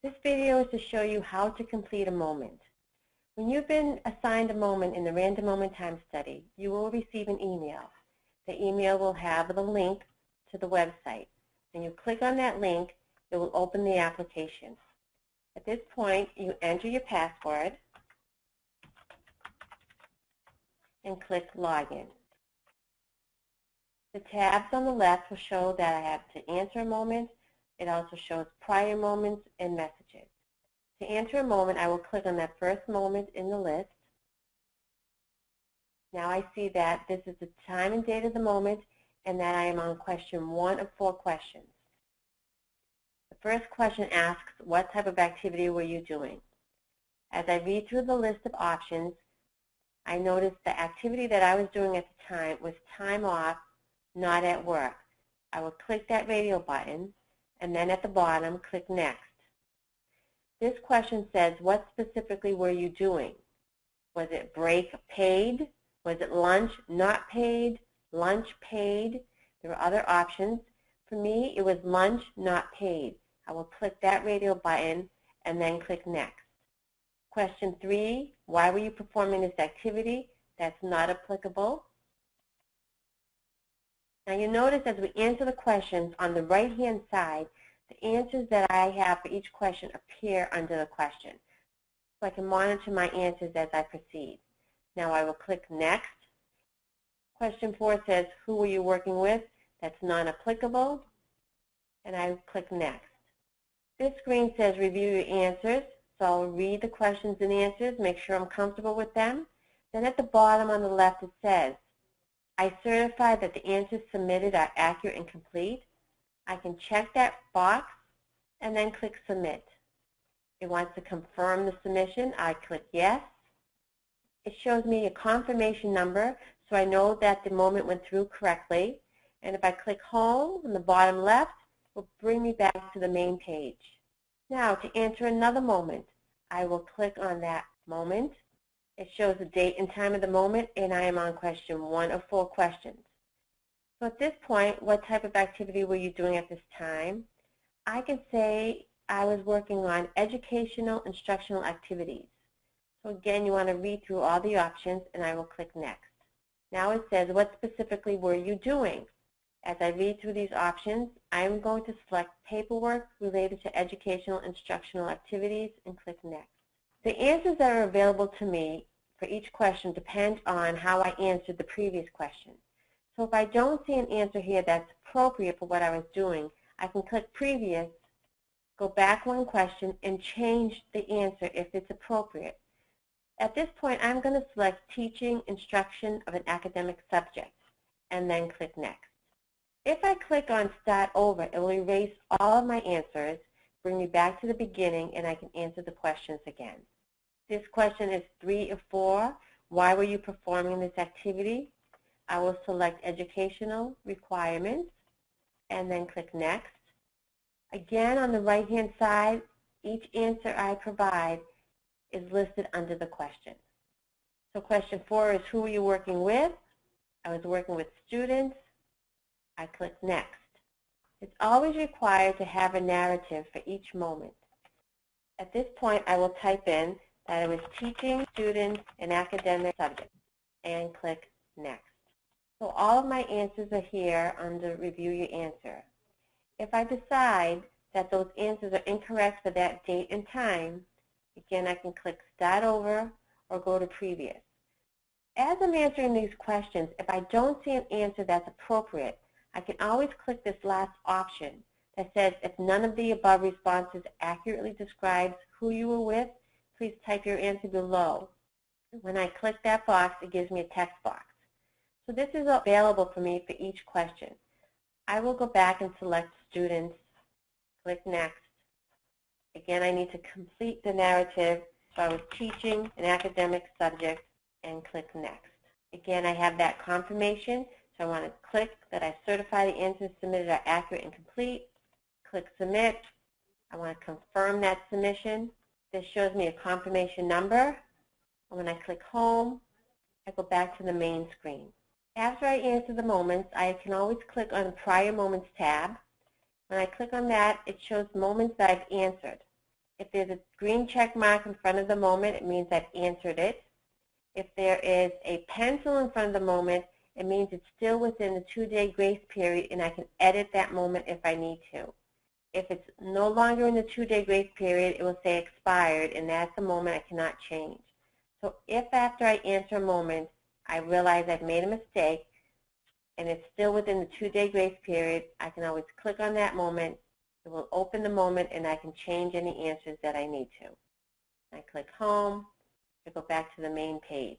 This video is to show you how to complete a moment. When you've been assigned a moment in the Random Moment Time Study, you will receive an email. The email will have the link to the website. When you click on that link, it will open the application. At this point, you enter your password and click Login. The tabs on the left will show that I have to answer a moment. It also shows prior moments and messages. To answer a moment, I will click on that first moment in the list. Now I see that this is the time and date of the moment and that I am on question 1 of 4 questions. The first question asks, what type of activity were you doing? As I read through the list of options, I noticed the activity that I was doing at the time was time off, not at work. I will click that radio button, and then at the bottom, click Next. This question says, what specifically were you doing? Was it break paid? Was it lunch not paid? Lunch paid? There were other options. For me, it was lunch not paid. I will click that radio button and then click Next. Question 3, why were you performing this activity? That's not applicable. Now you notice as we answer the questions on the right-hand side, the answers that I have for each question appear under the question. So I can monitor my answers as I proceed. Now I will click Next. Question 4 says, who were you working with? That's non-applicable. And I click Next. This screen says review your answers. So I'll read the questions and answers, make sure I'm comfortable with them. Then at the bottom on the left it says, I certify that the answers submitted are accurate and complete. I can check that box and then click Submit. It wants to confirm the submission. I click Yes. It shows me a confirmation number, so I know that the moment went through correctly. And if I click Home on the bottom left, it will bring me back to the main page. Now, to answer another moment, I will click on that moment. It shows the date and time of the moment, and I am on question 1 of 4 questions. So at this point, what type of activity were you doing at this time? I can say I was working on educational, instructional activities. So again, you want to read through all the options, and I will click Next. Now it says, what specifically were you doing? As I read through these options, I am going to select paperwork related to educational, instructional activities, and click Next. The answers that are available to me for each question depend on how I answered the previous question. So if I don't see an answer here that's appropriate for what I was doing, I can click Previous, go back 1 question, and change the answer if it's appropriate. At this point, I'm going to select Teaching Instruction of an Academic Subject, and then click Next. If I click on Start Over, it will erase all of my answers, bring me back to the beginning, and I can answer the questions again. This question is 3 of 4. Why were you performing this activity? I will select Educational Requirements and then click Next. Again, on the right-hand side, each answer I provide is listed under the question. So question 4 is, who were you working with? I was working with students. I click Next. It's always required to have a narrative for each moment. At this point, I will type in that I was teaching students an academic subject and click Next. So all of my answers are here under Review Your Answer. If I decide that those answers are incorrect for that date and time, again I can click Start Over or go to Previous. As I'm answering these questions, if I don't see an answer that's appropriate, I can always click this last option that says, if none of the above responses accurately describes who you were with, please type your answer below. When I click that box, it gives me a text box. So this is available for me for each question. I will go back and select Students, click Next. Again, I need to complete the narrative, so I was teaching an academic subject and click Next. Again, I have that confirmation, so I want to click that I certify the answers submitted are accurate and complete. Click Submit. I want to confirm that submission. This shows me a confirmation number. And when I click Home, I go back to the main screen. After I answer the moments, I can always click on the Prior Moments tab. When I click on that, it shows moments that I've answered. If there's a green check mark in front of the moment, it means I've answered it. If there is a pencil in front of the moment, it means it's still within the 2-day grace period and I can edit that moment if I need to. If it's no longer in the 2-day grace period, it will say expired, and that's a moment I cannot change. So if after I answer a moment, I realize I've made a mistake and it's still within the 2-day grace period, I can always click on that moment. It will open the moment and I can change any answers that I need to. I click home to go back to the main page.